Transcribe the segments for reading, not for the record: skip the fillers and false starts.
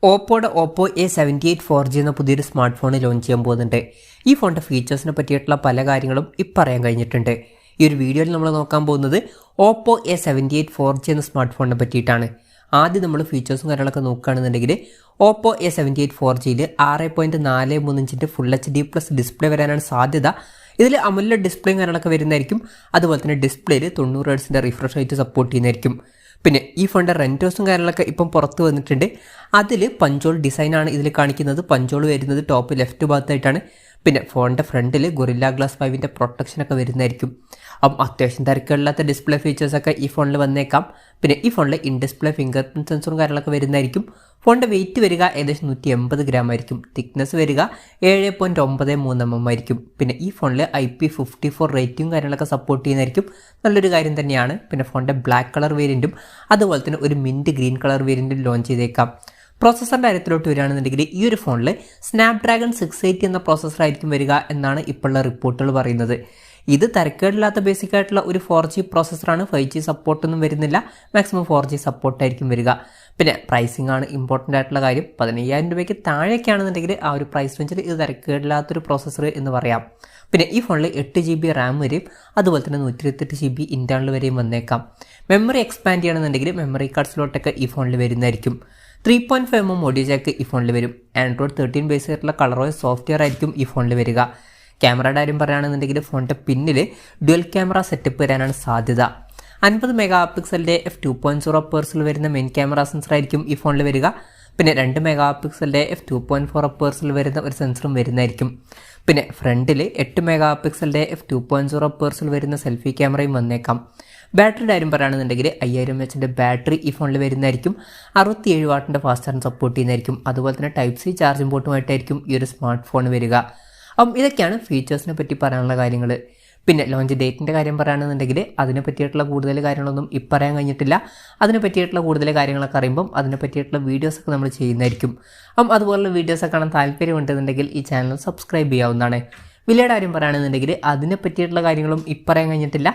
ഓപ്പോയുടെ Oppo A78 4G എന്ന പുതിയൊരു smart phone launch ചെയ്യാൻ പോകുന്നുണ്ട്. ഈ ഫോണിൻ്റെ ഫീച്ചേഴ്സിനെ പറ്റിയിട്ടുള്ള പല കാര്യങ്ങളും ഇപ്പം അറിയാൻ കഴിഞ്ഞിട്ടുണ്ട്. ഈ ഒരു വീഡിയോയിൽ നമ്മൾ നോക്കാൻ പോകുന്നത് Oppo A78 4G എന്ന സ്മാർട്ട് ഫോണിനെ പറ്റിയിട്ടാണ്. ആദ്യം നമ്മൾ ഫീച്ചേഴ്സും കാര്യങ്ങളൊക്കെ നോക്കുകയാണെന്നുണ്ടെങ്കിൽ Oppo A78 4Gയിൽ 6.43 ഇഞ്ചിൻ്റെ ഫുൾ HD പ്ലസ് ഡിസ്പ്ലേ വരാനാണ് സാധ്യത. ഇതിൽ AMOLED ഡിസ്പ്ലേയും കാര്യങ്ങളൊക്കെ വരുന്നതായിരിക്കും. അതുപോലെ തന്നെ ഡിസ്പ്ലേയിൽ 90 ഹെർട്സിൻ്റെ റിഫ്രഷ് റേറ്റ് സപ്പോർട്ട് ചെയ്യുന്നതായിരിക്കും. പിന്നെ ഈ ഫോണിൻ്റെ റെൻറ്റേഴ്സും കാര്യങ്ങളൊക്കെ ഇപ്പം പുറത്ത് വന്നിട്ടുണ്ട്. അതിൽ പഞ്ചോൾ ഡിസൈനാണ് ഇതിൽ കാണിക്കുന്നത്. പഞ്ചോൾ വരുന്നത് ടോപ്പ് ലെഫ്റ്റ് ഭാഗത്തായിട്ടാണ്. പിന്നെ ഫോണിൻ്റെ ഫ്രണ്ടിൽ ഗൊറില്ല ഗ്ലാസ് 5ൻ്റെ പ്രൊട്ടക്ഷനൊക്കെ വരുന്നതായിരിക്കും. അപ്പം അത്യാവശ്യം തിരക്കുകളില്ലാത്ത ഡിസ്പ്ലേ ഫീച്ചേഴ്സൊക്കെ ഈ ഫോണിൽ വന്നേക്കാം. പിന്നെ ഈ ഫോണിൽ ഇൻ ഡിസ്പ്ലേ ഫിംഗർ പ്രിൻറ്റ് സെൻസറും കാര്യങ്ങളൊക്കെ വരുന്നതായിരിക്കും. ഫോണിൻ്റെ വെയിറ്റ് വരിക ഏകദേശം 180 ഗ്രാം ആയിരിക്കും. തിക്നെസ് വരിക 7.93 mm ആയിരിക്കും. പിന്നെ ഈ ഫോണിൽ IP54 റേറ്റിംഗ് കാര്യങ്ങളൊക്കെ സപ്പോർട്ട് ചെയ്യുന്നതായിരിക്കും. നല്ലൊരു കാര്യം തന്നെയാണ്. പിന്നെ ഫോണിൻ്റെ ബ്ലാക്ക് കളർ വേരിയൻറ്റും അതുപോലെ തന്നെ ഒരു മിൻറ്റ് ഗ്രീൻ കളർ വേരിയൻറ്റും ലോഞ്ച് ചെയ്തേക്കാം. പ്രോസസ്സറിൻ്റെ കാര്യത്തിലോട്ട് വരികയാണെന്നുണ്ടെങ്കിൽ ഈ ഒരു ഫോണിൽ സ്നാപ്ഡ്രാഗൺ 680 എന്ന പ്രോസസ്സറായിരിക്കും വരിക എന്നാണ് ഇപ്പോഴുള്ള റിപ്പോർട്ടുകൾ പറയുന്നത്. ഇത് തരക്കേടില്ലാത്ത ബേസിക് ആയിട്ടുള്ള ഒരു 4G പ്രോസസ്സറാണ്. 5G സപ്പോർട്ടൊന്നും വരുന്നില്ല. മാക്സിമം 4G സപ്പോർട്ടായിരിക്കും വരിക. പിന്നെ പ്രൈസിംഗ് ആണ് ഇമ്പോർട്ടൻ്റ് ആയിട്ടുള്ള കാര്യം. 15,000 രൂപയ്ക്ക് താഴേക്കാണെന്നുണ്ടെങ്കിൽ ആ ഒരു പ്രൈസ് റേഞ്ചിൽ ഇത് തരക്കേടില്ലാത്തൊരു പ്രോസസ്സർ എന്ന് പറയാം. പിന്നെ ഈ ഫോണിൽ 8 GB റാം വരെയും അതുപോലെ തന്നെ 128 GB ഇൻറ്റേർണൽ വരെയും വന്നേക്കാം. മെമ്മറി എക്സ്പാൻഡ് ചെയ്യണമെന്നുണ്ടെങ്കിൽ മെമ്മറി കാർഡ് സ്ലോട്ടൊക്കെ ഈ ഫോണിൽ വരുന്നതായിരിക്കും. 3.5 mm ഓഡിയോ ജാക്ക് ഈ ഫോണിൽ വരും. Android 13 ബേസ് ആയിട്ടുള്ള കളറോയ്സ് സോഫ്റ്റ്വെയർ ആയിരിക്കും ഈ ഫോണിൽ വരിക. ക്യാമറയുടെ കാര്യം പറയുകയാണെന്നുണ്ടെങ്കിൽ ഫോണിൻ്റെ പിന്നിൽ ഡ്യുവൽ ക്യാമറ സെറ്റപ്പ് വരാനാണ് സാധ്യത. 50 മെഗാ പിക്സലിൻ്റെ f2.0 പേഴ്സിൽ വരുന്ന മെയിൻ ക്യാമറ സെൻസർ ആയിരിക്കും ഈ ഫോണിൽ വരിക. പിന്നെ 2 മെഗാ പിക്സലിൻ്റെ f2.4 പേഴ്സിൽ വരുന്ന ഒരു സെൻസറും വരുന്നതായിരിക്കും. പിന്നെ ഫ്രണ്ടിൽ 8 മെഗാ പിക്സലിൻ്റെ f2.0 പേഴ്സിൽ വരുന്ന സെൽഫി ക്യാമറയും വന്നേക്കാം. ബാറ്ററിയുടെ കാര്യം പറയുകയാണെന്നുണ്ടെങ്കിൽ 5000 mAh ബാറ്ററി ഈ ഫോണിൽ വരുന്നതായിരിക്കും. 67 വാട്ടിൻ്റെ ഫാസ്റ്റ് ചാർജ് സപ്പോർട്ട് ചെയ്യുന്നതായിരിക്കും. അതുപോലെ തന്നെ Type-C ചാർജിംഗ് പോർട്ടുമായിട്ടായിരിക്കും ഈ ഒരു സ്മാർട്ട് ഫോൺ വരിക. അപ്പം ഇതൊക്കെയാണ് ഫീച്ചേഴ്സിനെ പറ്റി പറയാനുള്ള കാര്യങ്ങൾ. പിന്നെ ലോഞ്ച് ഡേറ്റിൻ്റെ കാര്യം പറയുകയാണെന്നുണ്ടെങ്കിൽ അതിനെ പറ്റിയിട്ടുള്ള കൂടുതൽ കാര്യങ്ങളൊന്നും ഇപ്പം പറയാൻ കഴിഞ്ഞിട്ടില്ല. അതിനെ പറ്റിയിട്ടുള്ള കൂടുതൽ കാര്യങ്ങളൊക്കെ അറിയുമ്പം അതിനെ പറ്റിയിട്ടുള്ള വീഡിയോസൊക്കെ നമ്മൾ ചെയ്യുന്നതായിരിക്കും. അപ്പം അതുപോലുള്ള വീഡിയോസൊക്കെ കാണാൻ താല്പര്യമുണ്ടെന്നുണ്ടെങ്കിൽ ഈ ചാനൽ സബ്സ്ക്രൈബ് ചെയ്യാവുന്നതാണ്. വിലയുടെ കാര്യം പറയുകയാണെന്നുണ്ടെങ്കിൽ അതിനെ പറ്റിയിട്ടുള്ള കാര്യങ്ങളും ഇപ്പം പറയാൻ കഴിഞ്ഞിട്ടില്ല.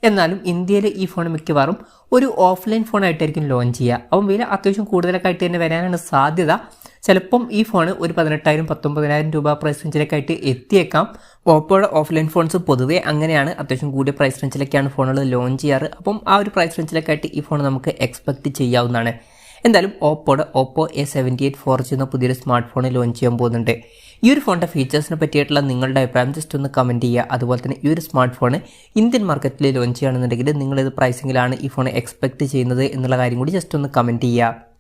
എന്നാലും ഇന്ത്യയിൽ ഈ ഫോൺ മിക്കവാറും ഒരു ഓഫ്ലൈൻ ഫോണായിട്ടായിരിക്കും ലോഞ്ച് ചെയ്യുക. അപ്പം വില അത്യാവശ്യം കൂടുതലൊക്കെ ആയിട്ട് തന്നെ വരാനാണ് സാധ്യത. ചിലപ്പം ഈ ഫോൺ ഒരു 18,000-19,000 രൂപ പ്രൈസ് റേഞ്ചിലേക്കായിട്ട് എത്തിയേക്കാം. ഓപ്പോയുടെ ഓഫ്ലൈൻ ഫോൺസ് പൊതുവേ അങ്ങനെയാണ്. അത്യാവശ്യം കൂടിയ പ്രൈസ് റേഞ്ചിലേക്കാണ് ഫോണുകൾ ലോഞ്ച് ചെയ്യാറ്. അപ്പം ആ ഒരു പ്രൈസ് റേഞ്ചിലേക്കായിട്ട് ഈ ഫോൺ നമുക്ക് എക്സ്പെക്റ്റ് ചെയ്യാവുന്നതാണ്. എന്തായാലും ഓപ്പോയുടെ Oppo A78 4G എന്ന പുതിയൊരു സ്മാർട്ട് ഫോൺ ലോഞ്ച് ചെയ്യാൻ പോകുന്നുണ്ട്. ഈ ഒരു ഫോണിൻ്റെ ഫീച്ചേഴ്സിനെ പറ്റിയിട്ടുള്ള നിങ്ങളുടെ അഭിപ്രായം ജസ്റ്റ് ഒന്ന് കമൻറ്റ് ചെയ്യുക. അതുപോലെ തന്നെ ഈ ഒരു സ്മാർട്ട് ഫോൺ ഇന്ത്യൻ മാർക്കറ്റിൽ ലോഞ്ച് ചെയ്യുകയാണെന്നുണ്ടെങ്കിൽ നിങ്ങളിത് പ്രൈസിങ്ങിലാണ് ഈ ഫോൺ എക്സ്പെക്റ്റ് ചെയ്യുന്നത് എന്നുള്ള കാര്യം കൂടി ജസ്റ്റ് ഒന്ന് കമൻറ്റ് ചെയ്യുക.